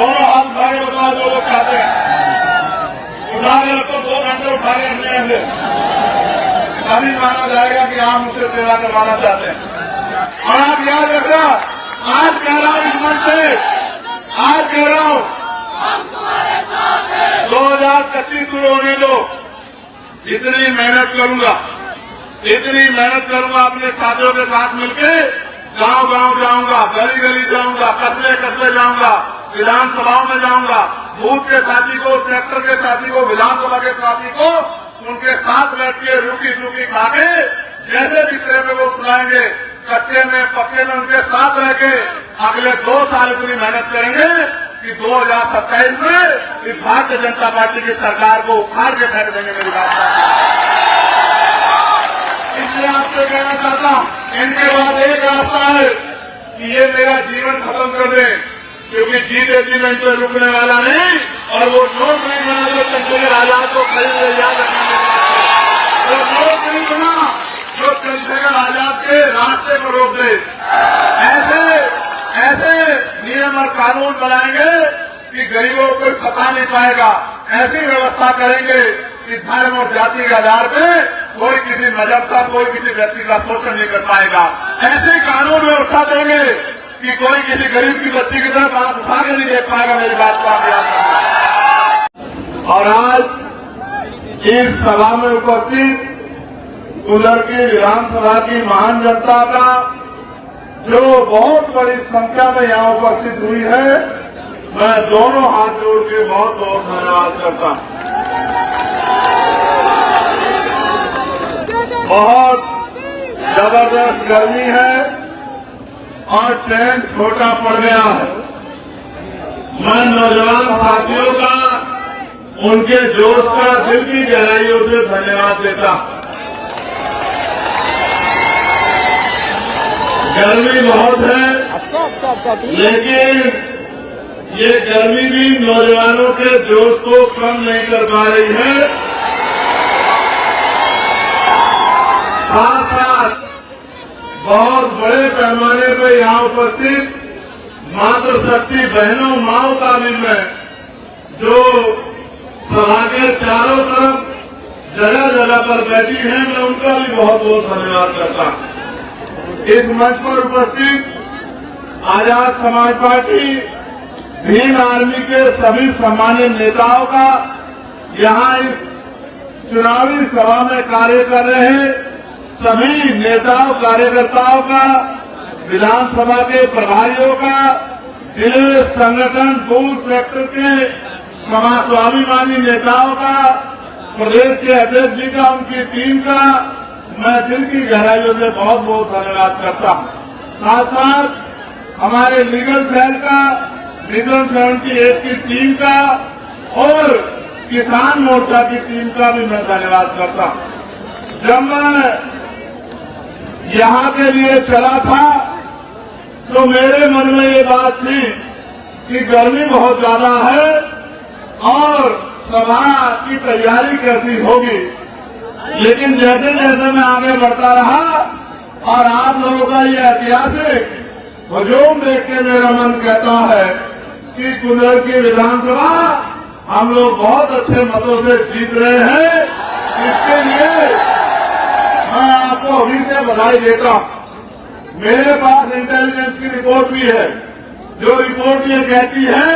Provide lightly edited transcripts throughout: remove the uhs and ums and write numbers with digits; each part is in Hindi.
दोनों हाथ उठा के बताओ जो लोग चाहते हैं। उठा के रखो, 2 घंटे उठा के रखने से तभी माना जाएगा कि आप मुझसे सेवा करवाना चाहते हैं। और आप याद रखना, आज कह रहा हूं इस मंच से, आज कह रहा हूं 2025 शुरू होने दो। इतनी मेहनत करूंगा अपने साथियों के साथ मिलके गांव-गांव जाऊंगा, गली-गली जाऊंगा, कस्बे जाऊंगा, विधानसभाओं में जाऊंगा, बूथ के साथी को, सेक्टर के साथी को, विधानसभा के साथी को उनके साथ बैठ के रूखी खा के जैसे भी तरह में वो सुनाएंगे, कच्चे में पक्के में उनके साथ रह के अगले 2 साल इतनी मेहनत करेंगे कि 2027 में इस भारतीय जनता पार्टी की सरकार को उखाड़ के फेंक देंगे। मेरी बात इसलिए आपसे कहना चाहता हूं, इनके बाद एक रास्ता है कि ये मेरा जीवन खत्म कर दे, क्योंकि जीते जी मैं इन पर रुकने वाला नहीं। और वो नोट नहीं बना जो चंद्रशेखर आजाद को खरीद ले, याद रखना। वो नोट नहीं बना जो चंद्रशेखर आजाद के रास्ते को रोक दे। ऐसे नियम और कानून बनाएंगे कि गरीबों को सता नहीं पाएगा। ऐसी व्यवस्था करेंगे कि धर्म और जाति के आधार पे कोई किसी मजहब का, कोई किसी व्यक्ति का शोषण नहीं कर पाएगा। ऐसे कानून व्यवस्था देंगे कि कोई किसी गरीब की बच्ची की तरफ आंख उठा के नहीं देख पाएगा। मेरी बात को आप याद रखना। और आज इस सभा में उपस्थित उधर की विधानसभा की महान जनता का जो बहुत बड़ी संख्या में यहाँ उपस्थित हुई है, मैं दोनों हाथ जोड़ के बहुत बहुत धन्यवाद करता हूं। बहुत जबरदस्त गर्मी है और ट्रेन छोटा पड़ गया है। मैं नौजवान साथियों का, उनके जोश का दिल की गहराइयों से धन्यवाद देता हूं। गर्मी बहुत है, लेकिन ये गर्मी भी नौजवानों के जोश को कम नहीं कर पा रही है। साथ साथ बहुत बड़े पैमाने पर यहाँ उपस्थित मातृशक्ति बहनों, माओं का भी मैं, जो सभा के चारों तरफ जगह जगह पर बैठी हैं, मैं उनका भी बहुत बहुत धन्यवाद करता हूं। इस मंच पर उपस्थित आजाद समाज पार्टी, भीम आर्मी के सभी सम्मानित नेताओं का, यहाँ इस चुनावी सभा में कार्य कर रहे हैं सभी नेताओं कार्यकर्ताओं का, विधानसभा के प्रभारियों का, जिले संगठन बूथ सेक्टर के स्वाभिमानी नेताओं का, प्रदेश के अध्यक्ष जी का, उनकी टीम का मैं दिल की गहराइयों से बहुत बहुत धन्यवाद करता हूं। साथ साथ हमारे लीगल सेल का, विजन 78 की टीम का और किसान मोर्चा की टीम का भी मैं धन्यवाद करता हूं। जब मैं यहाँ के लिए चला था तो मेरे मन में ये बात थी कि गर्मी बहुत ज्यादा है और सभा की तैयारी कैसी होगी, लेकिन जैसे जैसे मैं आगे बढ़ता रहा और आप लोगों का ये ऐतिहासिक हुजूम देख के मेरा मन कहता है कि कुंदर की विधानसभा हम लोग बहुत अच्छे मतों से जीत रहे हैं। इसके लिए मैं आपको अभी से बधाई देता हूं। मेरे पास इंटेलिजेंस की रिपोर्ट भी है, जो रिपोर्ट ये कहती है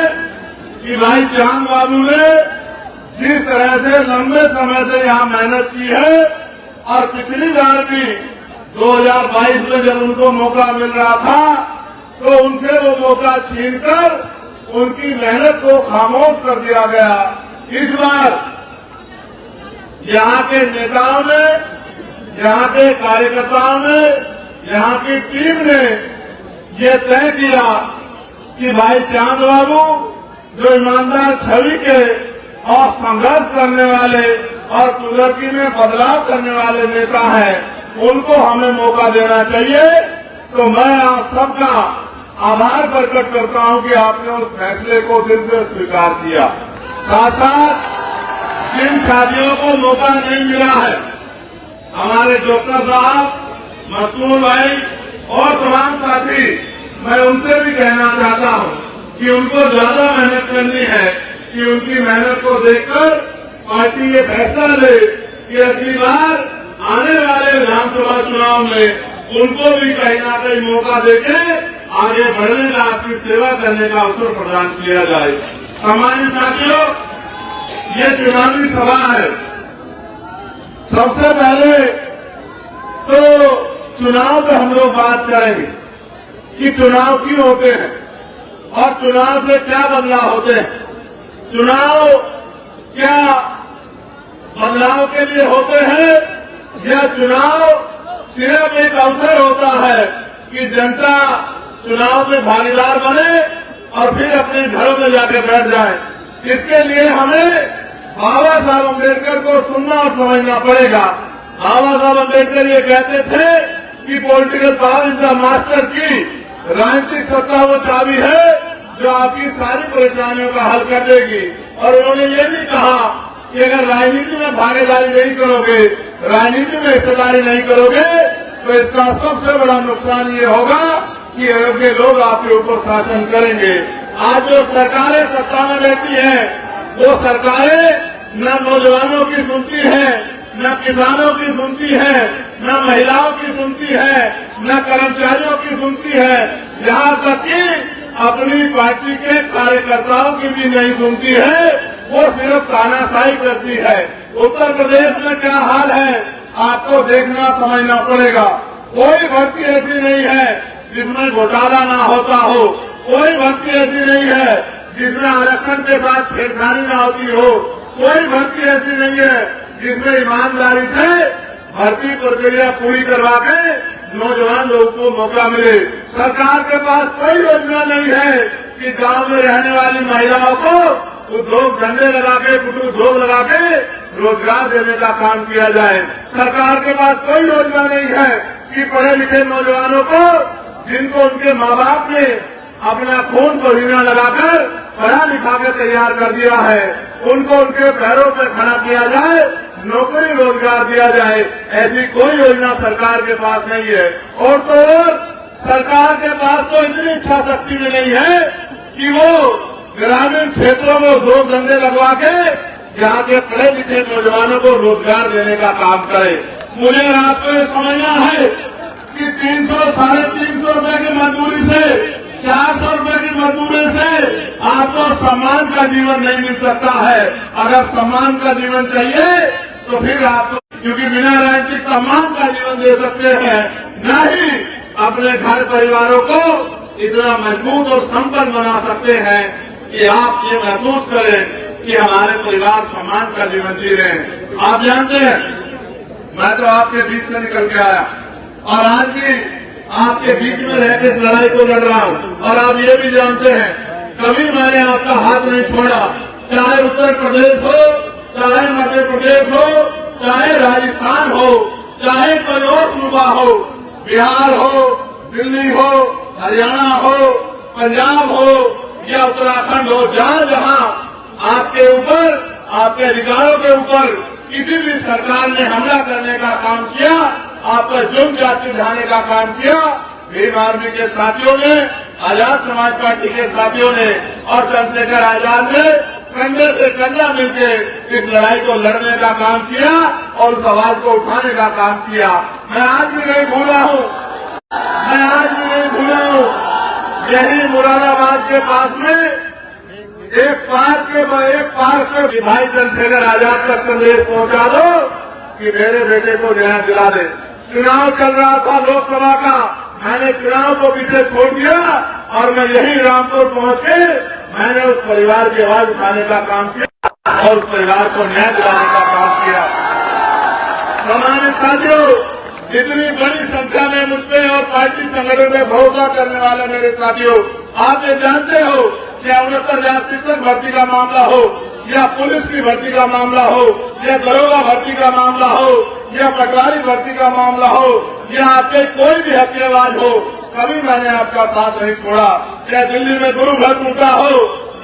कि भाई चांद बाबू ने जिस तरह से लंबे समय से यहाँ मेहनत की है और पिछली बार भी 2022 में जब उनको मौका मिल रहा था तो उनसे वो मौका छीनकर उनकी मेहनत को खामोश कर दिया गया। इस बार यहाँ के नेताओं ने, यहाँ के कार्यकर्ताओं ने, यहाँ की टीम ने ये तय किया कि भाई चांद बाबू जो ईमानदार छवि के और संघर्ष करने वाले और कुदरती में बदलाव करने वाले नेता हैं, उनको हमें मौका देना चाहिए। तो मैं आप सबका आभार प्रकट करता हूं कि आपने उस फैसले को दिल से स्वीकार किया। साथ साथ जिन साथियों को मौका नहीं मिला है, हमारे डॉक्टर साहब, मस्तूर भाई और तमाम साथी, मैं उनसे भी कहना चाहता हूं कि उनको ज्यादा मेहनत करनी है, कि उनकी मेहनत को देखकर पार्टी ये फैसला ले कि अगली बार आने वाले विधानसभा चुनाव में उनको भी कहीं ना कहीं मौका देके आगे बढ़ने का, आपकी सेवा करने का अवसर प्रदान किया जाए। सामान्य साथियों, ये चुनावी सभा है। सबसे पहले तो चुनाव पे हम लोग बात करेंगे कि चुनाव क्यों होते हैं और चुनाव से क्या बदलाव होते हैं। चुनाव क्या बदलाव के लिए होते हैं या चुनाव सिर्फ एक अवसर होता है कि जनता चुनाव में भागीदार बने और फिर अपने घरों में जाकर बैठ जाए। इसके लिए हमें बाबा साहब अम्बेडकर को सुनना और समझना पड़ेगा। बाबा साहब अम्बेडकर ये कहते थे कि political power is the master की, राजनीतिक सत्ता वो चाबी है जो आपकी सारी परेशानियों का हल कर देगी। और उन्होंने ये भी कहा कि अगर राजनीति में भागीदारी नहीं करोगे, राजनीति में हिस्सेदारी नहीं करोगे, तो इसका सबसे बड़ा नुकसान ये होगा कि अयोग्य लोग आपके ऊपर शासन करेंगे। आज जो सरकारें सत्ता में रहती हैं, वो सरकारें न नौजवानों की सुनती हैं, न किसानों की सुनती है, न महिलाओं की सुनती है, न कर्मचारियों की सुनती है, यहाँ तक कि अपनी पार्टी के कार्यकर्ताओं की भी नहीं सुनती है। वो सिर्फ तानाशाही करती है। उत्तर प्रदेश में क्या हाल है आपको देखना समझना पड़ेगा। कोई भर्ती ऐसी नहीं है जिसमें घोटाला ना होता हो, कोई भर्ती ऐसी नहीं है जिसमें आरक्षण के साथ छेड़खानी ना होती हो, कोई भर्ती ऐसी नहीं है जिसमें ईमानदारी से भर्ती प्रक्रिया पूरी करवा के नौजवान लोगों को मौका मिले। सरकार के पास कोई योजना नहीं है कि गांव में रहने वाली महिलाओं को उद्योग धंधे लगा के, कुछ उद्योग लगा के रोजगार देने का काम किया जाए। सरकार के पास कोई योजना नहीं है कि पढ़े लिखे नौजवानों को, जिनको उनके माँ बाप ने अपना खून पसीना लगाकर पढ़ा लिखा के तैयार कर दिया है, उनको उनके पैरों पर खड़ा किया जाए, नौकरी रोजगार दिया जाए। ऐसी कोई योजना सरकार के पास नहीं है। और तो और सरकार के पास तो इतनी इच्छा शक्ति में नहीं है कि वो ग्रामीण क्षेत्रों में उद्योग धंधे लगवा के यहाँ के पढ़े लिखे नौजवानों को रोजगार देने का काम करे। मुझे आपको ये समझना है कि 300 साढ़े 300 रुपए की मजदूरी से, 400 रुपए की मजदूरी से आपको सम्मान का जीवन नहीं मिल सकता है। अगर सम्मान का जीवन चाहिए तो फिर आपको, क्योंकि बिना राजनीतिक सम्मान का जीवन दे सकते हैं, न ही अपने घर परिवारों को इतना मजबूत और संपन्न बना सकते हैं कि आप ये महसूस करें कि हमारे परिवार सम्मान का जीवन जी रहे हैं। आप जानते हैं, मैं तो आपके बीच से निकल के आया और आज भी आपके बीच में रहकर इस लड़ाई को लड़ रहा हूं। और आप ये भी जानते हैं, कभी मैंने आपका हाथ नहीं छोड़ा, चाहे उत्तर प्रदेश हो, चाहे मध्य प्रदेश हो, चाहे राजस्थान हो, चाहे कोई और सूबा हो, बिहार हो, दिल्ली हो, हरियाणा हो, पंजाब हो या उत्तराखंड हो, जहां जहां आपके ऊपर, आपके अधिकारों के ऊपर किसी भी सरकार ने हमला करने का काम किया, आपका जुर्म जाति ढाने का काम किया, भीम आर्मी के साथियों ने, आजाद समाज पार्टी के साथियों ने और चंद्रशेखर आजाद ने कंधे से कंधा मिलकर इस लड़ाई को लड़ने का काम किया और उस आवाज को उठाने का काम किया। मैं आज भी नहीं भूला हूं, मैं आज भी नहीं भूला हूं। यही मुरादाबाद के पास में एक पार्क के भाई चंद्रशेखर आजाद का संदेश पहुंचा दो कि मेरे बेटे को न्याय दिला दे। चुनाव चल रहा था लोकसभा का, मैंने चुनाव को पीछे छोड़ दिया और मैं यही रामपुर पहुंच के मैंने उस परिवार की आवाज उठाने का काम किया और उस परिवार को न्याय दिलाने का काम किया। हमारे साथियों, इतनी बड़ी संख्या में मुझे और पार्टी संगठन में भरोसा करने वाले मेरे साथियों, आप ये जानते हो कि 69,000 शिक्षक भर्ती का मामला हो या पुलिस की भर्ती का मामला हो या दरोगा भर्ती का मामला हो या पटवारी भर्ती का मामला हो या आपके कोई भी हत्याबाज हो, कभी मैंने आपका साथ नहीं छोड़ा। चाहे दिल्ली में गुरु घर टूटा हो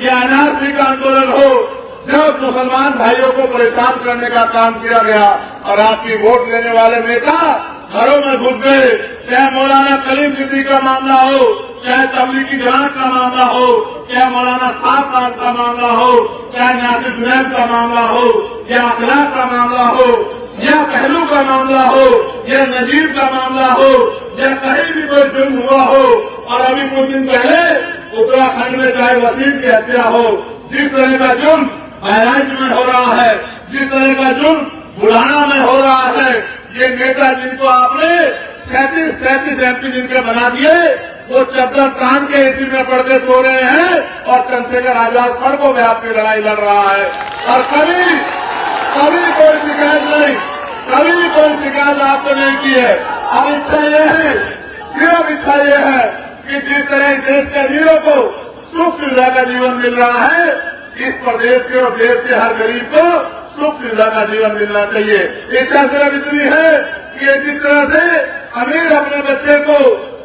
या एनआरसी का आंदोलन हो, जब मुसलमान भाइयों को परेशान करने का काम किया गया और आपकी वोट लेने वाले नेता घरों में घुस गए, चाहे मौलाना कलीम सिद्दीकी का मामला हो, चाहे तबलीगी जमात का मामला हो, चाहे मौलाना सात साहब का मामला हो, चाहे नासिर जुनैद का मामला हो, या अखलाक का मामला हो, या पहलू का मामला हो, या नजीब का मामला हो, या कहीं भी कोई जुर्म हुआ हो। और अभी कुछ दिन पहले उत्तराखंड में चाहे वसीम की हत्या हो, जिस तरह का जुर्म बहराइच में हो रहा है, जिस तरह का जुर्म बुढ़ाना में हो रहा है, ये नेता जिनको आपने 37 MP जिनके बना दिए, वो चद्दर तान के इसी में पड़ के सो रहे हैं और चंद्रशेखर आजाद सड़कों में आपकी लड़ाई लड़ रहा है। और कभी कोई शिकायत नहीं, कभी कोई शिकायत आपसे नहीं की है। अब इच्छा ये है, सिर्फ इच्छा ये है कि जिस तरह देश के वीरों को सुख सुविधा का जीवन मिल रहा है, इस प्रदेश के और देश के हर गरीब को सुख सुविधा का जीवन मिलना चाहिए। इच्छा सिर्फ इतनी है कि जिस तरह से अमीर अपने बच्चे को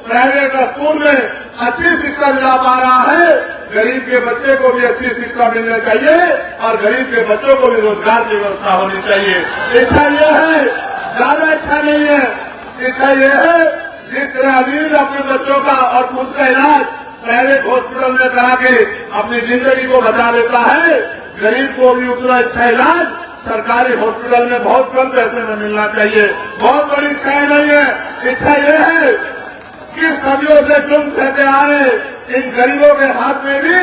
प्राइवेट स्कूल में अच्छी शिक्षा दिला पा रहा है, गरीब के बच्चे को भी अच्छी शिक्षा मिलनी चाहिए और गरीब के बच्चों को भी रोजगार की व्यवस्था होनी चाहिए। इच्छा यह है, ज्यादा इच्छा नहीं है। इच्छा यह है जिस तरह अमीर अपने बच्चों का और खुद का इलाज प्राइवेट हॉस्पिटल में करा के अपनी जिंदगी को बचा लेता है, गरीब को भी उतना अच्छा इलाज सरकारी हॉस्पिटल में बहुत कम पैसे में मिलना चाहिए। बहुत बड़ी इच्छा नहीं है। इच्छा यह है कि सदियों से जुर्म सहते आ रहे इन गरीबों के हाथ में भी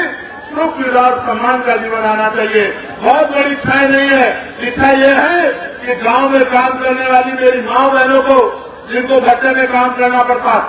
सुख सुविधा और सम्मान का जीवन आना चाहिए। बहुत बड़ी इच्छाएं नहीं है। इच्छा यह है कि गांव में काम करने वाली मेरी माँ बहनों को, जिनको भट्टे में काम करना पड़ता है,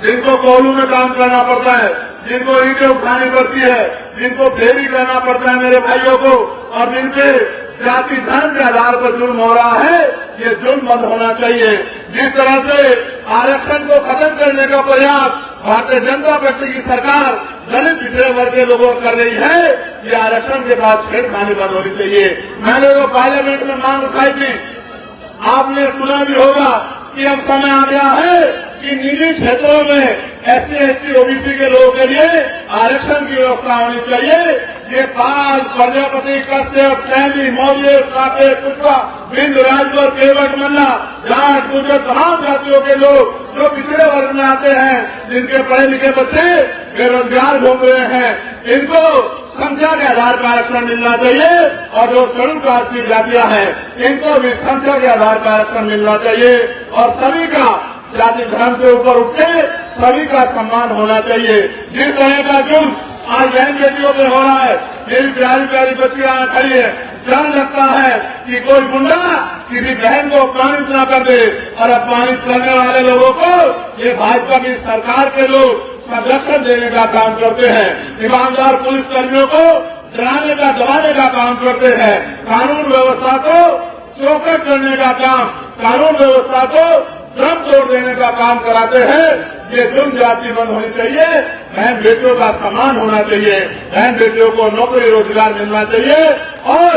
जिनको कोल्हू में काम करना पड़ता है, जिनको ईंटें उठानी पड़ती है, जिनको फेरी करना पड़ता है मेरे भाइयों को, और जिनके जाति धर्म के आधार पर जुर्म हो रहा है, ये जुर्म बंद होना चाहिए। जिस तरह से आरक्षण को खत्म करने का प्रयास भारतीय जनता पार्टी की सरकार दलित पिछड़े वर्ग के लोगों कर रही है, ये आरक्षण के साथ छेड़खानी बंद होनी चाहिए। मैंने तो पार्लियामेंट में मांग उठाई थी, आपने सुना भी होगा कि अब समय आ गया है कि निजी क्षेत्रों में SC/ST OBC के लोगों के लिए आरक्षण की व्यवस्था होनी चाहिए। ये पाल, प्रजापति, कश्यप, सैनी, मौर्य, साकेत, कुटवा, बिंद, राजभर, केवट, मल्ला, जाट, गुर्जर, तमाम जातियों के लोग जो पिछड़े वर्ग में आते हैं, जिनके पढ़े लिखे बच्चे बेरोजगार घूम रहे हैं, इनको संख्या के आधार पर आरक्षण मिलना चाहिए। और जो शेड्यूल कास्ट की जातियां हैं, इनको भी संख्या के आधार पर आरक्षण मिलना चाहिए। और सभी का जाति धर्म से ऊपर उठ के सभी का सम्मान होना चाहिए। जिस तरह का जुर्म आज बहन बेटियों पे हो रहा है, मेरी प्यारी प्यारी बच्चियां खड़ी है, डर लगता है कि कोई गुंडा किसी बहन को अपमानित न कर दे। और अपमानित करने वाले लोगों को ये भाजपा की सरकार के लोग संरक्षण देने का काम करते हैं। ईमानदार पुलिस कर्मियों को डराने का, दबाने का काम करते हैं। कानून व्यवस्था को चौकट करने का काम, कानून व्यवस्था को दम तोड़ देने का काम कराते हैं। ये जुर्म जाति बंद होनी चाहिए। बहन बेटियों का सम्मान होना चाहिए। बहन बेटियों को नौकरी रोजगार मिलना चाहिए। और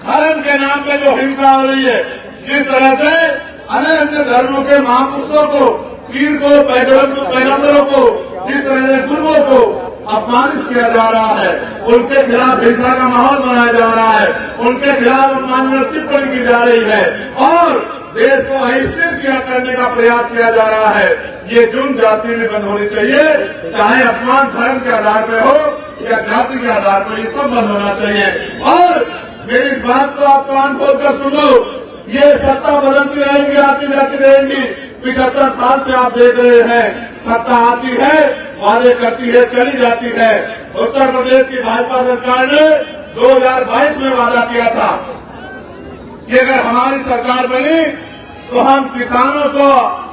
धर्म के नाम पे जो हिंसा हो रही है, जिस तरह से अन्य धर्मों के महापुरुषों को, पीर को, पैगंबरों को, जिस तरह से गुरुओं को अपमानित किया जा रहा है, उनके खिलाफ हिंसा का माहौल बनाया जा रहा है, उनके खिलाफ अपमानजनक टिप्पणी की जा रही है और देश को अस्थिर करने का प्रयास किया जा रहा है। ये जुर्म जाति में बंद होनी चाहिए, चाहे अपमान धर्म के आधार पर हो या जाति के आधार पर, ये सब बंद होना चाहिए। और मेरी इस बात को आप कान खोलकर सुनो, ये सत्ता बदलती रहेगी, आती जाती रहेगी। 75 साल से आप देख रहे हैं, सत्ता आती है, वादे करती है, चली जाती है। उत्तर प्रदेश की भाजपा सरकार ने 2022 में वादा किया था कि अगर हमारी सरकार बनी तो हम किसानों को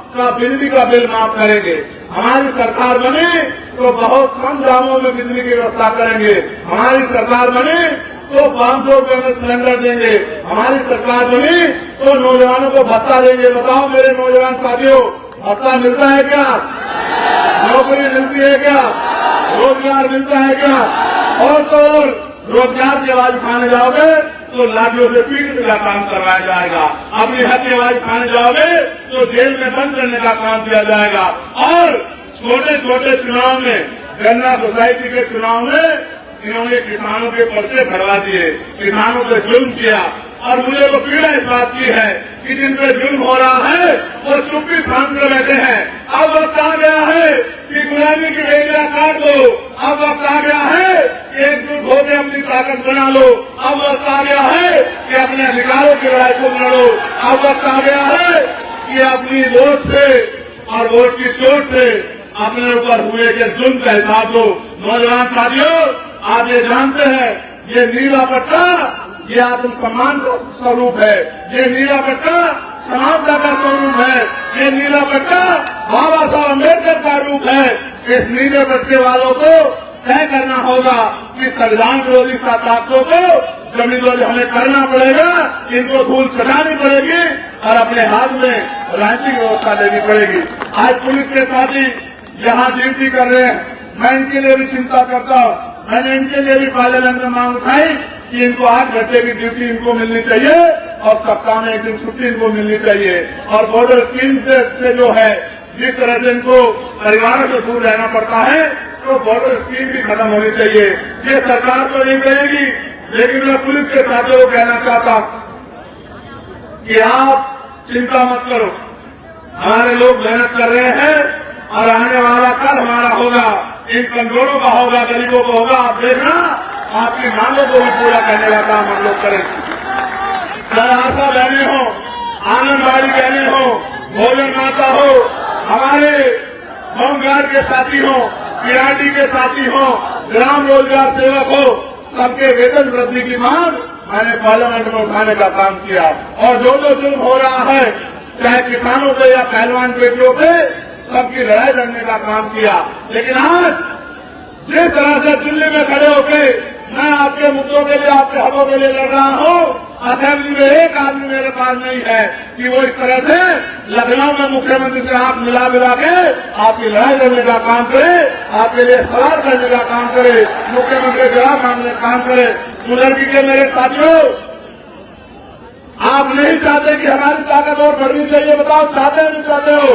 का बिजली का बिल माफ करेंगे। हमारी सरकार बनी तो बहुत कम दामों में बिजली की व्यवस्था करेंगे। हमारी सरकार बनी तो 500 रुपए में सिलेंडर देंगे। हमारी सरकार बनी तो नौजवानों को भत्ता देंगे। बताओ मेरे नौजवान साथियों, भत्ता मिलता है क्या? नौकरी मिलती है क्या? रोजगार मिलता है क्या? और तो रोजगार की आवाज उठाने जाओगे तो लाठियों से पीटने का काम करवाया जाएगा। अपनी हक की आवाज उठाने जाओगे तो जेल में बंद करने का काम किया जाएगा। और छोटे छोटे चुनाव में, गन्ना सोसाइटी के चुनाव में इन्होंने किसानों के पर्चे भरवा दिए, किसानों पे जुल्म किया। और मुझे तो पीड़ा इस बात की है कि जिन पे जुल्म हो रहा है वो चुप्पी थाम कर बैठे हैं। अब वक्त आ गया है कि गुलामी की बेड़ियां काट दो। अब वक्त आ गया है कि एकजुट होकर अपनी ताकत बना लो। अब वक्त आ गया है कि अपने अधिकारों की लड़ाई को लड़ो। अब वक्त आ गया है कि अपनी वोट से और वोट की चोट से अपने ऊपर हुए के जुल्म का हिसाब दो। नौजवान साथियों, आप ये जानते हैं ये नीला पट्टा ये आत्मसम्मान का स्वरूप है। ये नीला पट्टा समानता का स्वरूप है। ये नीला पट्टा बाबा साहब अम्बेडकर का रूप है। इस नीले पट्टे वालों को तय करना होगा कि संविधान विरोधी ताकतों को जमींदोजी हमें करना पड़ेगा। इनको धूल चटानी पड़ेगी और अपने हाथ में राजनीतिक व्यवस्था लेनी पड़ेगी। आज पुलिस के साथी यहाँ ड्यूटी कर रहे हैं, मैं इनके लिए भी चिंता करता हूँ। मैंने इनके लिए भी पार्लियामेंट में मांग उठाई कि इनको 8 घंटे की ड्यूटी इनको मिलनी चाहिए और सप्ताह में 1 दिन छुट्टी इनको मिलनी चाहिए। और बॉर्डर स्कीम से जो है जिस तरह से इनको परिवारों से दूर रहना पड़ता है तो बॉर्डर स्कीम भी खत्म होनी चाहिए। ये सरकार तो नहीं करेगी, लेकिन मैं पुलिस के साथियों को कहना चाहता कि आप चिंता मत करो। हमारे लोग मेहनत कर रहे हैं और आने वाला कल हमारा होगा, इन कमजोरों का होगा, गरीबों को होगा। आप देखना आपकी मांगों को भी पूरा करने का काम हम लोग करें। चाहे आशा बहने हो, आंगनबाड़ी बहने हो, भोजन माता हो, हमारे होमगार्ड के साथी हो, पीआरडी के साथी हो, ग्राम रोजगार सेवक हो, सबके वेतन वृद्धि की मांग मैंने पार्लियामेंट में उठाने का काम किया। और जो जुल्म हो रहा है चाहे किसानों पे या पहलवान बेटियों पे, सबकी लड़ाई लड़ने का काम किया। लेकिन आज जिस तरह से दिल्ली में खड़े होके मैं आपके मुद्दों के लिए, आपके हकों के लिए लड़ रहा हूँ, असेंबली में एक आदमी मेरे पास नहीं है कि वो इस तरह से लखनऊ में मुख्यमंत्री से हाथ मिला के आपकी लड़ाई लड़ने का काम करे, आपके लिए सवाल करने का काम करे, मुख्यमंत्री जवाब मांगने का काम करे। बुजुर्गी के मेरे साथियों, आप नहीं चाहते कि हमारी ताकत और बढ़नी चाहिए? बताओ, चाहते हैं नहीं चाहते हो?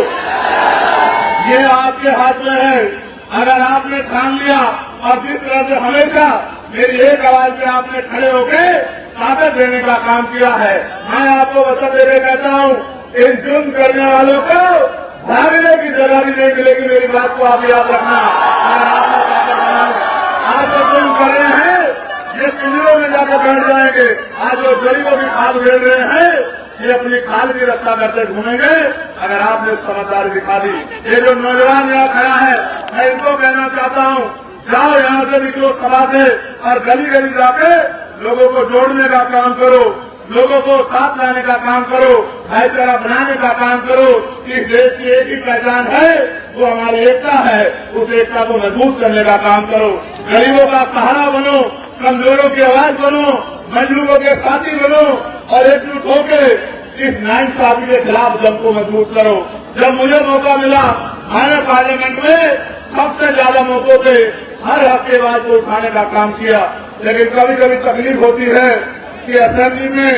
ये आपके हाथ में है। अगर आपने ठान लिया और जिस तरह से हमेशा मेरी एक आवाज पे आपने खड़े होके ताकत देने का काम किया है, मैं आपको वचन देने कहता हूँ, इन जुल्म करने वालों को भागने की जगह भी नहीं मिलेगी। मेरी बात को आप याद रखना। अगर आपने ताकत बनाई, आज जो जुल्म कर रहे हैं ये पिंजरों में जाकर बैठ जाएंगे। आज जो गरीबों की खाल घेर रहे हैं ये अपनी खाल की रक्षा करते घूमेंगे अगर आपने समझदारी दिखा दी। ये जो नौजवान यहाँ खड़ा है, मैं इनको कहना चाहता हूँ, जाओ यहाँ से, निकलो सभा से और गली गली जाके लोगों को जोड़ने का काम करो, लोगों को साथ लाने का काम करो, भाईचारा बनाने का काम करो। इस देश की एक ही पहचान है, वो हमारी एकता है। उस एकता को मजबूत करने का काम करो। गरीबों का सहारा बनो, कमजोरों की आवाज बनो, मजलूमों के साथी बनो और एकजुट होकर इस नाइंसाफी के खिलाफ जंग को मजबूत करो। जब मुझे मौका मिला, मैंने पार्लियामेंट में सबसे ज्यादा मौकों पे हर हक की आवाज को उठाने का काम किया। लेकिन कभी कभी तकलीफ होती है कि असेंबली में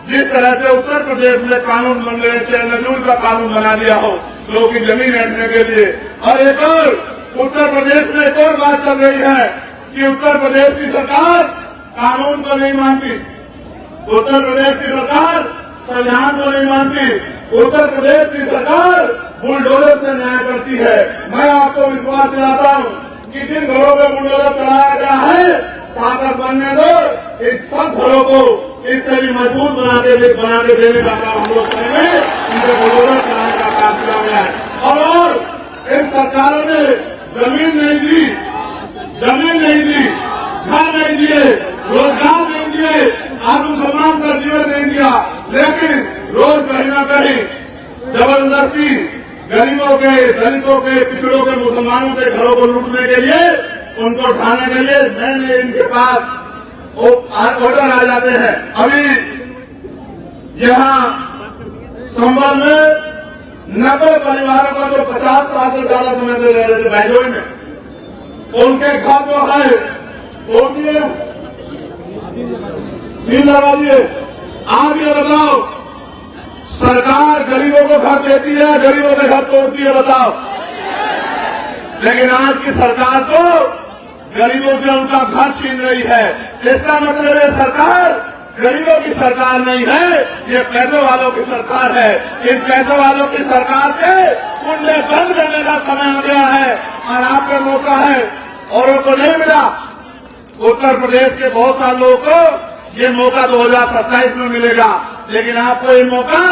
जिस तरह से उत्तर प्रदेश में कानून बन रहे, चाहे नजूल का कानून बना दिया हो लोगों की जमीन हटने के लिए, और एक और उत्तर प्रदेश में एक और बात चल रही है कि उत्तर प्रदेश की सरकार कानून को नहीं मानती, उत्तर प्रदेश की सरकार संविधान को नहीं मानती, उत्तर प्रदेश की सरकार बुलडोजर से न्याय करती है। मैं आपको विश्वास दिलाता हूँ कि जिन घरों पर बुलडोजर चलाया गया है, ताकत बनने दो, इन सब घरों को इससे भी मजबूत बना के देने का काम हम लोग करेंगे। इनको बुलडोजर चलाने का काम किया गया है। और इन सरकारों ने जमीन नहीं दी, घर नहीं दिए, रोजगार नहीं दिए, आत्मसम्मान का जीवन नहीं दिया, लेकिन रोज कहीं न कहीं जबरदस्ती गरीबों के, दलितों के, पिछड़ों के, मुसलमानों के घरों को लूटने के लिए, उनको उठाने के लिए नए इनके पास ऑर्डर आ जाते हैं। अभी यहाँ संभल में 90 परिवारों का जो 50 साल से ज्यादा समय से रह रहे थे बहजोई में, उनके घर जो है तोड़ दिए, सील लगा दिए। आप ये बताओ, सरकार गरीबों को घर देती है, गरीबों के घर तोड़ती है? बताओ। लेकिन आज की सरकार तो गरीबों से उनका घर छीन रही है। इसका मतलब है सरकार गरीबों की सरकार नहीं है, ये पैसे वालों की सरकार है। इन पैसे वालों की सरकार के कुंडे बंद करने का समय आ गया है और आपका मौका है। औरों को नहीं मिला, उत्तर प्रदेश के बहुत सारे लोगों को ये मौका 2027 में मिलेगा, लेकिन आपको ये मौका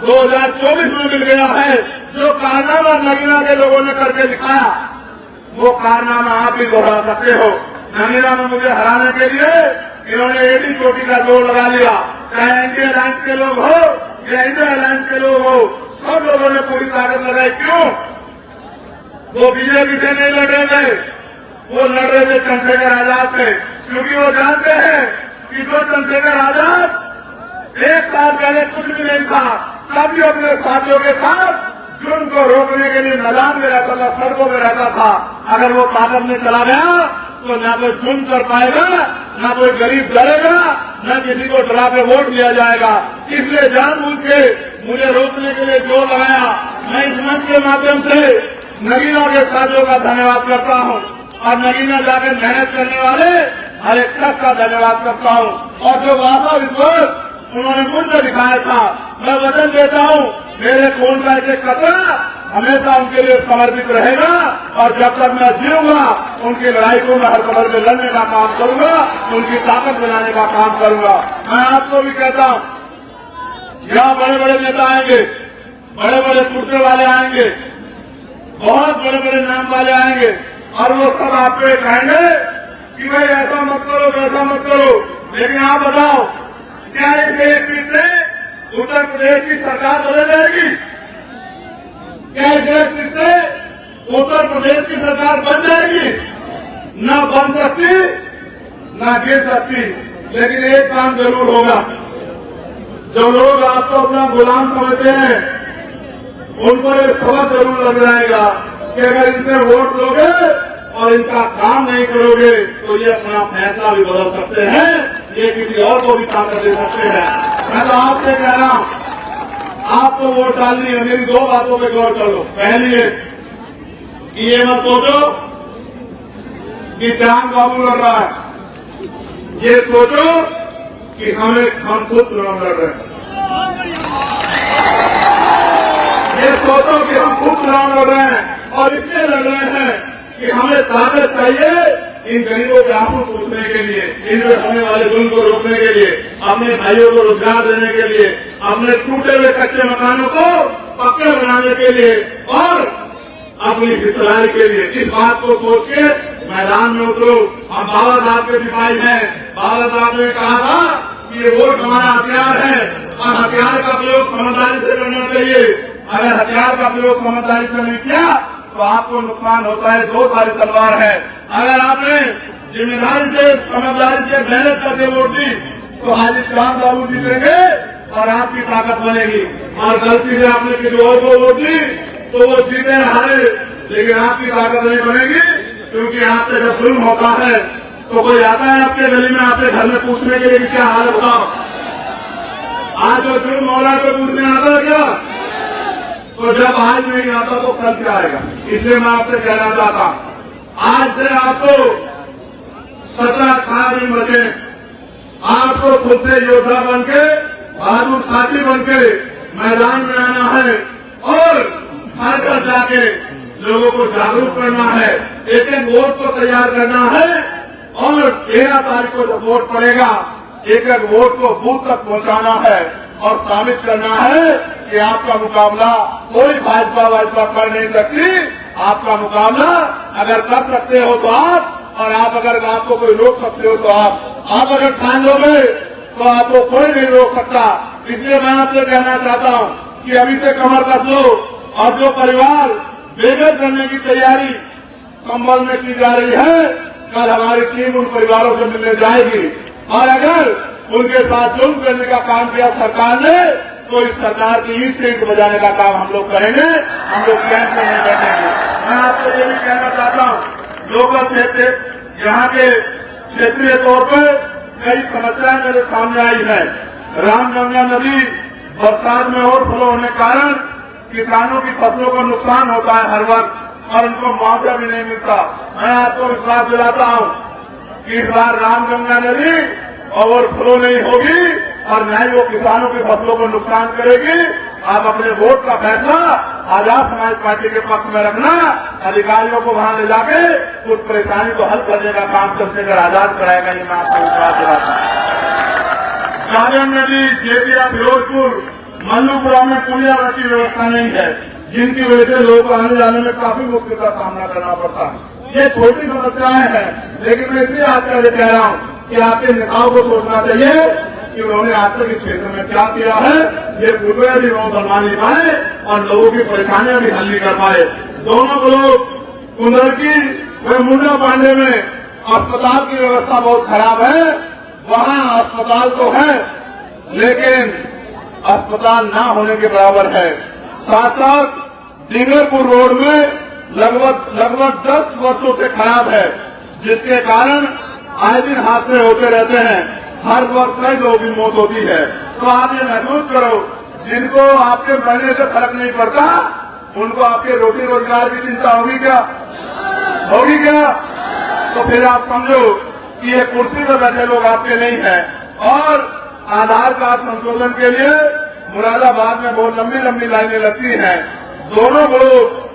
2024 में मिल गया है। जो कारनामा नगीना के लोगों ने करके दिखाया, वो कारनामा आप भी दोहरा सकते हो। नगीना में मुझे हराने के लिए इन्होंने एक ही चोटी का जोर लगा लिया, चाहे एनडीए अलायंस के लोग हो या इंडिया अलायंस के लोग हो, सब लोगों ने पूरी ताकत लगाई। क्यों? वो बीजेपी से नहीं लड़ रहे थे, वो लड़ रहे थे चंद्रशेखर आजाद से, क्योंकि वो जानते हैं कि जो चंद्रशेखर आजाद 1 साल पहले कुछ भी नहीं था, तब भी अपने साथियों के साथ जुर्म को रोकने के लिए मैदान में रहता था, सड़कों में रहता था। अगर वो ताकत में चला गया तो ना कोई जुर्म कर पाएगा, ना कोई गरीब डरेगा, न किसी को डरा के वोट दिया जाएगा। इसलिए जानबूझ के मुझे रोकने के लिए जोर लगाया। मैं इस मंच के माध्यम से नगीना के साथियों का धन्यवाद करता हूं और नगीना जाकर मेहनत करने वाले हर एक शख्स का धन्यवाद करता हूं। और जो वादा विश्वास उन्होंने मुझ में दिखाया था, मैं वचन देता हूं मेरे खून का एक कतरा हमेशा उनके लिए समर्पित रहेगा और जब तक मैं जीऊंगा उनकी लड़ाई को मैं हर कदम में लड़ने का काम करूंगा, उनकी ताकत बनाने का काम करूंगा। मैं आपको भी कहता हूं, यहाँ बड़े बड़े नेता आएंगे, बड़े बड़े कुर्ते वाले आएंगे, बहुत बड़े बड़े नाम वाले आएंगे और वो सब आपको कहेंगे कि भाई ऐसा मत करो, वैसा मत करो। लेकिन आप बताओ, क्या इस देश से उत्तर प्रदेश की सरकार बदल जाएगी? क्या इस देश से उत्तर प्रदेश की सरकार बन जाएगी? न बन सकती, न गिर सकती। लेकिन एक काम जरूर होगा, जो लोग आपको अपना गुलाम समझते हैं उनको ये सबक जरूर लग जाएगा कि अगर इनसे वोट लोगे और इनका काम नहीं करोगे तो ये अपना फैसला भी बदल सकते हैं, ये किसी और को भी ताकत दे सकते हैं। मैं तो आपसे कह रहा हूं, आपको वोट डालनी है, मेरी 2 बातों पे गौर कर लो। पहली है कि ये मत सोचो कि चांद बाबू लड़ रहा है, ये सोचो कि हम खुद चुनाव लड़ रहे हैं। ये सोचो कि हम खुद चुनाव लड़ रहे हैं और इसलिए लड़ रहे हैं कि हमें ताकत चाहिए इन गरीबों के आंसू पूछने के लिए, इन पे होने वाले जुल्म को रोकने के लिए, अपने भाइयों को रोजगार देने के लिए, अपने टूटे हुए कच्चे मकानों को पक्के बनाने के लिए और अपनी हिस्सेदारी के लिए। इस बात को सोच के मैदान में उतरो। हम बाबा साहब के सिपाही हैं। बाबा साहब ने कहा था कि ये वोट हमारा हथियार है और हथियार का प्रयोग समझदारी से करना चाहिए। अगर हथियार का प्रयोग समझदारी से नहीं किया तो आपको नुकसान होता है। 2 धारी तलवार है। अगर आपने जिम्मेदारी से, समझदारी से मेहनत करके वोट दी तो हाजी चांद बाबू जीतेंगे और आपकी ताकत बनेगी। और गलती से आपने किसी और को वोट दी तो वो जीते हारे, लेकिन आपकी ताकत नहीं बनेगी, क्योंकि आपसे जब जुल्म होता है तो कोई आता है आपके गली में, आपके घर में पूछने के लिए क्या हाल बताओ। आज जो जुल्म हो रहा है तो पूछने आता है क्या? तो जब आज नहीं आता तो कल क्या आएगा? इसलिए मैं आपसे कहना चाहता हूं, आज से आपको 17-18 दिन बचे। आपको खुद से योद्धा बनके, बहादुर साथी बनके मैदान में आना है और घर घर जाके लोगों को जागरूक करना है। एक एक वोट को तैयार करना है और 13 तारीख को जब वोट पड़ेगा, एक एक वोट को बूथ तक पहुंचाना है और साबित करना है कि आपका मुकाबला कोई भाजपा कर नहीं सकती। आपका मुकाबला अगर कर सकते हो तो आप, और आप अगर आपको कोई रोक सकते हो तो आप अगर ठान लोगे तो आपको कोई नहीं रोक सकता। इसलिए मैं आपसे कहना चाहता हूं कि अभी से कमर कस लो और जो परिवार बेघर करने की तैयारी संभल में की जा रही है, कल हमारी टीम उन परिवारों से मिलने जाएगी और अगर उनके साथ जुल्म करने का काम किया सरकार ने तो इस सरकार की ईंट से ईंट बजाने का काम हम लोग करेंगे। हम लोग कैंप में नहीं बैठेंगे। मैं आपको ये भी कहना चाहता हूं, लोकल क्षेत्र यहाँ के क्षेत्रीय तौर पर कई समस्याएं मेरे सामने आई है। रामगंगा नदी बरसात में ओवरफ्लो होने के कारण किसानों की फसलों को नुकसान होता है हर वक्त और उनको मुआवजा भी नहीं मिलता। मैं आपको विश्वास दिलाता हूं कि इस बार रामगंगा नदी ओवरफ्लो नहीं होगी और न ही वो किसानों की फसलों को नुकसान करेगी। आप अपने वोट का फैसला आजाद समाज पार्टी के पक्ष में रखना, अधिकारियों को वहां ले जाके उस परेशानी को हल करने का काम चंद्रशेखर आजाद कराएगा, ये मैं आपको विश्वास दिलाता हूं। साधन नदी, जेतिया, फिरोजपुर, मल्लूपुरा में पुलिया की व्यवस्था नहीं है, जिनकी वजह से लोगों को आने जाने में काफी मुश्किल का सामना करना पड़ता है। ये छोटी समस्याएं हैं, लेकिन मैं इसलिए आपका ये कह रहा हूं कि आपके नेताओं को सोचना चाहिए कि उन्होंने आज तक इस क्षेत्र में क्या किया है। ये पूर्व भी लोग बनवा नहीं पाए और लोगों की परेशानियां भी हल नहीं कर पाए। दोनों लोग कुंदरकी व मुंडा पांडे में अस्पताल की व्यवस्था बहुत खराब है। वहां अस्पताल तो है, लेकिन अस्पताल ना होने के बराबर है। साथ साथ डिंगरपुर रोड में लगभग 10 वर्षों से खराब है, जिसके कारण आए दिन हादसे होते रहते हैं। हर वक्त कई लोगों की मौत होती है। तो आप ये महसूस करो, जिनको आपके मरने से फर्क नहीं पड़ता, उनको आपके रोटी रोजगार की चिंता होगी क्या? होगी क्या? तो फिर आप समझो कि ये कुर्सी पर बैठे लोग आपके नहीं हैं। और आधार कार्ड संशोधन के लिए मुरादाबाद में बहुत लंबी लंबी लाइनें लगती हैं। दोनों लोग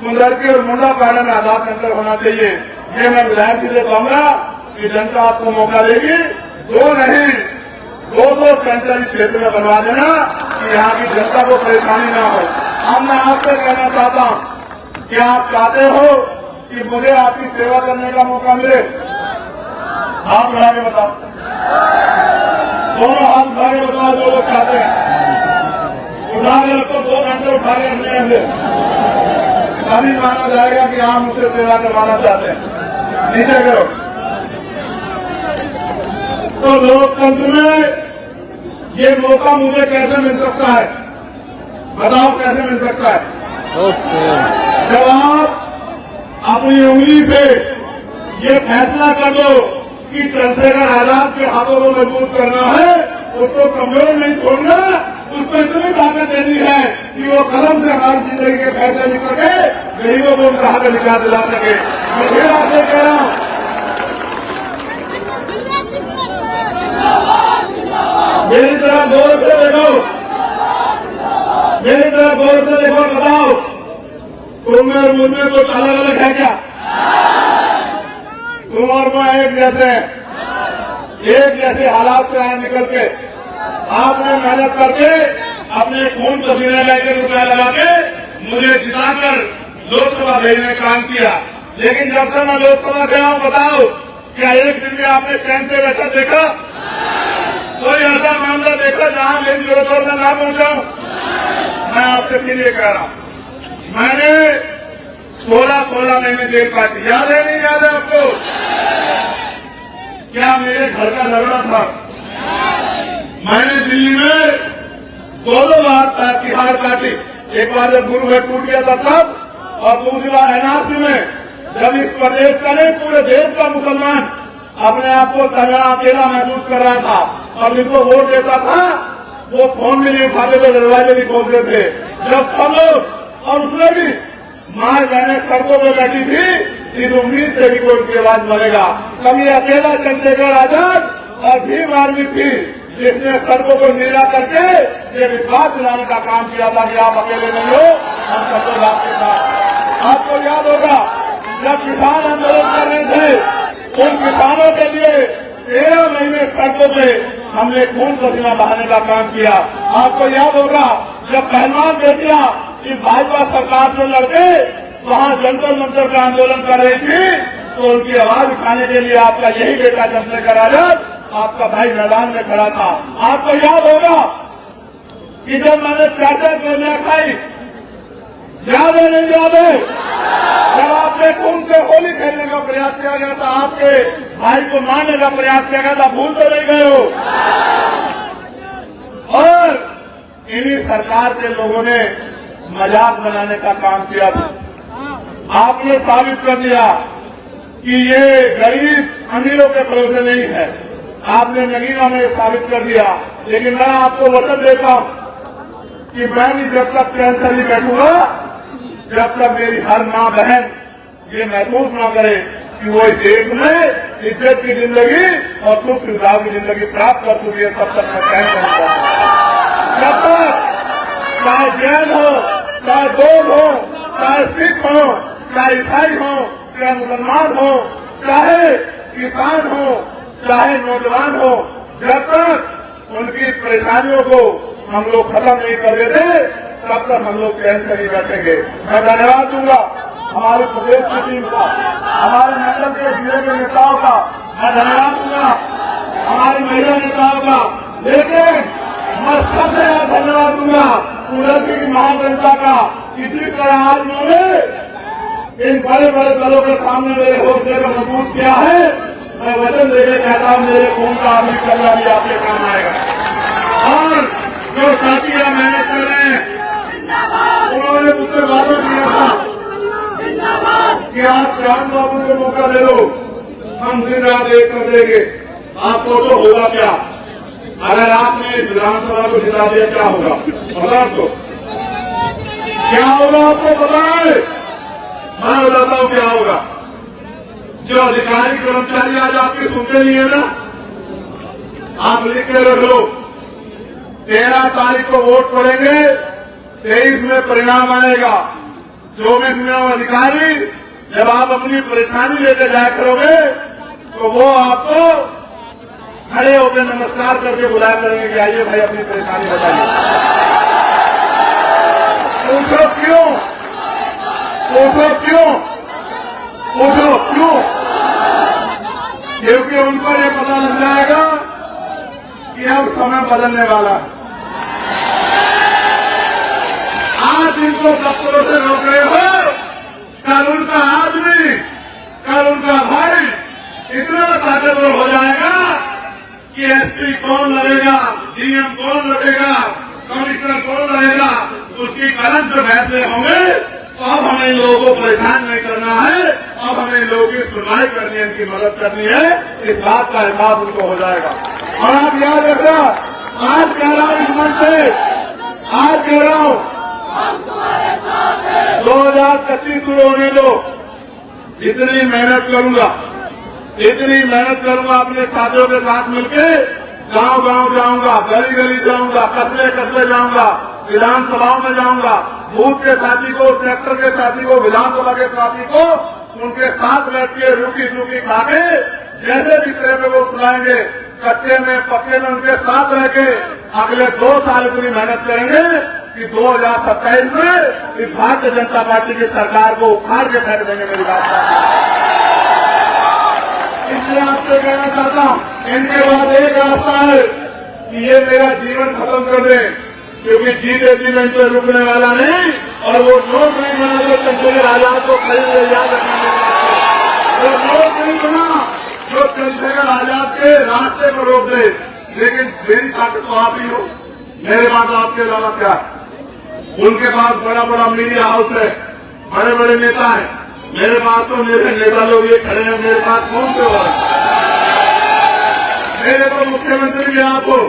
कुंदरकी और मुंडा पाड़ा में आधार सेंटर होना चाहिए। ये मैं विधायक जी से कहूंगा कि जनता आपको मौका देगी, 2 नहीं 200 सेंटर इस क्षेत्र में बनवा देना कि यहाँ की जनता को परेशानी ना हो। अब मैं आपसे कहना चाहता हूँ कि आप चाहते हो कि मुझे आपकी सेवा करने का मौका मिले? हाथ बढ़ा के बताओ, दोनों हाथ उठा के बताओ जो लोग चाहते हैं। उठा के रखो, 2 घंटे उठा के रखने से तभी माना जाएगा कि आप मुझसे सेवा करवाना चाहते हैं। नीचे करो। तो लोकतंत्र में ये मौका मुझे कैसे मिल सकता है? बताओ कैसे मिल सकता है? जब आप अपनी उंगली से ये फैसला कर दो कि चंद्रशेखर आजाद के हाथों को मजबूत करना है, उसको कमजोर नहीं छोड़ना, उसको इतनी ताकत देनी है कि वो कलम से हमारी जिंदगी के फैसले लिख सके, गरीबों को उनका हक अधिकार दिला सके। मैं फिर आपसे कह रहा हूं, मेरी तरफ गौर से देखो, मेरी तरफ गौर से देखो, बताओ तुम और मुझ में कुछ अलग अलग है क्या? तुम और मैं एक जैसे हालात से आए निकल के, आपने मेहनत करके अपने खून पसीने लेकर रुपया लगा के मुझे जिताकर लोकसभा भेजने का काम किया। लेकिन जब से मैं लोकसभा गया हूं, बताओ क्या एक दिन में आपने चैन से बैठा देखा? कोई ऐसा मामला देखा जहां मेरी जरूरत में ना पहुंचाऊं? मैं आपसे फिर ये कह रहा हूं, मैंने 16 महीने जेल काटी, याद है नहीं याद है आपको? क्या मेरे घर का झगड़ा था? मैंने दिल्ली में 2 बार तिहाड़ काटी। एक बार जब गुरु घर टूट गया था तब, और दूसरी बार एनआरसी में, जब इस प्रदेश का नहीं पूरे देश का मुसलमान अपने आप को तगड़ा अकेला महसूस कर रहा था और जिनको वोट देता था वो फोन भी नहीं उठाते थे, दरवाजे भी खोलते थे। जब सब लोग, और उसमें भी माँ बहने सड़कों पर बैठी थी, इस उम्मीद से भी कोई उनकी आवाज बनेगा। कभी अकेला चंद्रशेखर आजाद और भीम आर्मी थी जिसने सड़कों को नीला करके ये विश्वास दिलाने का काम किया था कि आप अकेले नहीं हो, हम सब लोग आपके साथ। आपको याद होगा जब किसान आंदोलन कर रहे थे, उन किसानों के लिए 13 महीने सड़कों पे हमने खून पसीना बहाने का काम किया। आपको याद होगा जब पहलवान बेटियां इस भाजपा सरकार से लड़के वहां जंतर मंतर का आंदोलन कर रही थी, तो उनकी आवाज उठाने के लिए आपका यही बेटा चंद्रशेखर आजाद, आपका भाई मैदान में खड़ा था। आपको याद होगा कि जब मैंने चाचा गोलियां खाई, याद है नहीं याद है? जब आपने खून से होली खेलने का प्रयास किया गया था, आपके भाई को मारने का प्रयास किया गया था, भूल तो नहीं गए हो? और इन्हीं सरकार के लोगों ने मजाक बनाने का काम किया था। आपने साबित कर दिया कि ये गरीब अमीरों के भरोसे नहीं है। आपने नगीना में साबित कर दिया। लेकिन मैं आपको वचन देता हूं कि मैं भी जब तक चैन से नहीं बैठूंगा, जब तक मेरी हर मां बहन ये महसूस ना करे कि वो देश में इज्जत की जिंदगी और सुख सुविधाओं की जिंदगी प्राप्त कर चुकी है, तब तक मैं चैन नहीं करता। जब तक चाहे जैन हो, चाहे बौद्ध हो, चाहे सिख हो, चाहे ईसाई हो, चाहे मुसलमान हो, चाहे किसान हो, चाहे नौजवान हो, जब तक उनकी परेशानियों को हम लोग खत्म नहीं कर देते तब तक हम लोग चैन से नहीं बैठेंगे। मैं धन्यवाद दूंगा हमारे प्रदेश की टीम का, हमारे मंडल के जिले के नेताओं का, मैं धन्यवाद दूंगा हमारी महिला नेताओं का, लेकिन मैं सबसे ज्यादा धन्यवाद दूंगा कुदरती की महाजनता का। इतनी तरह आज उन्होंने इन बड़े बड़े दलों के सामने मेरे हौसले को मजबूत किया है। मैं वचन देकर कहता हूं मेरे खून का अमली करना भी आपके काम आएगा। और जो साथी यहाँ मेहनत कर रहे हैं उन्होंने मुझसे वादा किया था कि आप श्याम बाबू को मौका दे दो, हम दिन रात एक कर देंगे। आप सोचो होगा क्या अगर आपने इस विधानसभा को जिता दिया, क्या होगा पता आपको? क्या होगा आपको पता है? मैं बताता हूं क्या होगा। जो अधिकारी कर्मचारी आज आपकी सुनते नहीं है ना, आप लिख के रख लो 13 तारीख को वोट पड़ेंगे, 23 में परिणाम आएगा। 24 में वो अधिकारी जब आप अपनी परेशानी लेकर जाया करोगे तो वो आपको खड़े होकर नमस्कार करके बुलाया करेंगे कि आइए भाई अपनी परेशानी बताइए। पूछो क्यों? पूछो क्यों? पूछो क्यों? क्योंकि उनको ये पता लग जाएगा कि अब समय बदलने वाला है। आज इनको दफ्तरों से रोक रहे हो, कल उनका आदमी, कल उनका भाई इतना ताकतवर हो जाएगा कि एसपी कौन लड़ेगा, डीएम कौन लड़ेगा, कमिश्नर कौन लड़ेगा, उसकी कलम से फैसले होंगे। तो अब हमें इन लोगों को परेशान नहीं करना है, अब हमें इन लोगों की सुनवाई करनी है, इनकी मदद करनी है। इस बात का एहसास उनको हो जाएगा। और आप याद रखना, आज कह रहा हूं इस मंच से, आज कह रहा हूं 2025 शुरू होने दो। इतनी मेहनत करूंगा, इतनी मेहनत करूंगा, अपने साथियों के साथ मिलके गांव गांव जाऊंगा, गली गली जाऊंगा, कस्बे कस्बे जाऊंगा, विधानसभाओं में जाऊंगा, बूथ के साथी को, सेक्टर के साथी को, विधानसभा के साथी को उनके साथ बैठ के रूखी सूखी खा के जैसे भी तरह में वो सुनाएंगे, कच्चे में पक्के में उनके साथ रह के अगले 2 साल इतनी मेहनत करेंगे कि 2027 में इस भारतीय जनता पार्टी की सरकार को उखाड़ के फेंक देंगे। मेरी बात इसलिए आपसे कहना चाहता हूं, इनके बाद एक रास्ता है कि ये मेरा जीवन खत्म कर दें, क्योंकि जीते जी में पे रुकने वाला नहीं। और वो नोट नहीं बना जो चंद्रशेखर आजाद को खरीद ले, याद रखना। वो नोट नहीं बना जो चंद्रशेखर आजाद के रास्ते को रोक दे। लेकिन मेरी ताकत तो आप ही हो, मेरे पास आपके अलावा क्या है? उनके पास बड़ा बड़ा मीडिया हाउस है, बड़े बड़े नेता हैं, मेरे पास तो मेरे नेता लोग ये खड़े हैं, मेरे पास कौन से हो? मेरे तो मुख्यमंत्री भी आप हो,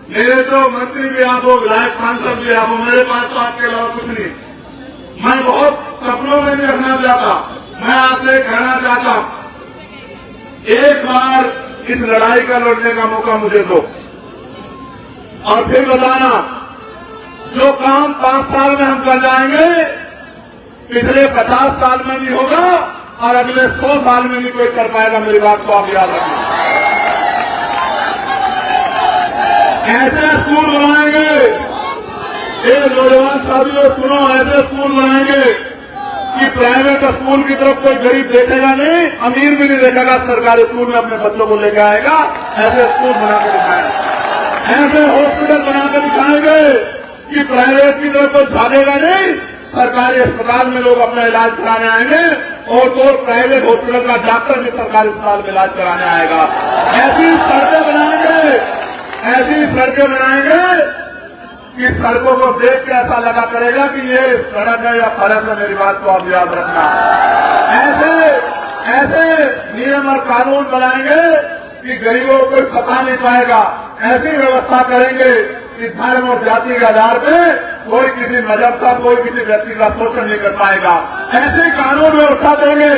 मेरे तो मंत्री भी आप हो, विधायक सांसद भी आप हो, मेरे पास तो आपके अलावा कुछ नहीं। मैं बहुत सपनों में नहीं रखना चाहता, मैं आपसे कहना चाहता हूं एक बार इस लड़ाई का लड़ने का मौका मुझे दो और फिर बताना जो काम 5 साल में हम कर जाएंगे पिछले 50 साल में नहीं होगा और अगले 100 साल में नहीं कोई कर पाएगा। मेरी बात को आप याद रखना। ऐसे स्कूल बनाएंगे, ये नौजवान साथियों सुनो, ऐसे स्कूल बनाएंगे कि प्राइवेट स्कूल की तरफ कोई गरीब देखेगा नहीं, अमीर भी नहीं देखेगा, सरकारी स्कूल में अपने बच्चों को लेकर आएगा। ऐसे स्कूल बनाकर दिखाएंगे, ऐसे हॉस्पिटल बनाकर दिखाएंगे कि प्राइवेट की तरफ कोई भागेगा नहीं, सरकारी अस्पताल में लोग अपना इलाज कराने आएंगे और तो प्राइवेट हॉस्पिटल का डॉक्टर भी सरकारी अस्पताल में इलाज कराने आएगा। ऐसी सड़कें बनाएंगे, ऐसी सड़कें बनाएंगे कि सड़कों को देख के ऐसा लगा करेगा कि ये सड़क है या फरस है। मेरी बात को आप याद रखना। ऐसे नियम और कानून बनाएंगे कि गरीबों को कोई सता नहीं पाएगा। ऐसी व्यवस्था करेंगे कि धर्म और जाति के आधार पे कोई किसी मजहब का, कोई किसी व्यक्ति का शोषण नहीं कर पाएगा। ऐसे कानून व्यवस्था देंगे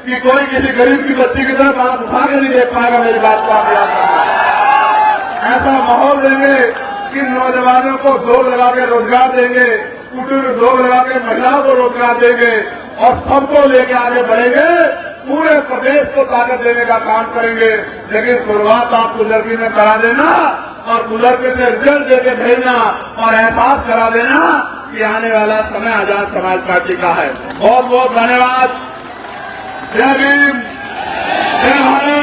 कि कोई किसी गरीब की बच्ची की तरफ आंख उठा के नहीं देख पाएगा। मेरी बात को आप याद रखना। ऐसा माहौल देंगे कि नौजवानों को दौड़ लगा के रोजगार देंगे, कुटीर में दौड़ लगा के महिलाओं को रोजगार देंगे और सबको लेके आगे बढ़ेंगे। पूरे प्रदेश को ताकत देने का काम करेंगे। लेकिन शुरुआत आप कुदरती में करा देना और कुदरती से रिजल्ट देके भेजना और एहसास करा देना कि आने वाला समय आजाद समाज पार्टी का है। बहुत बहुत धन्यवाद। जय भीम, जय भारत।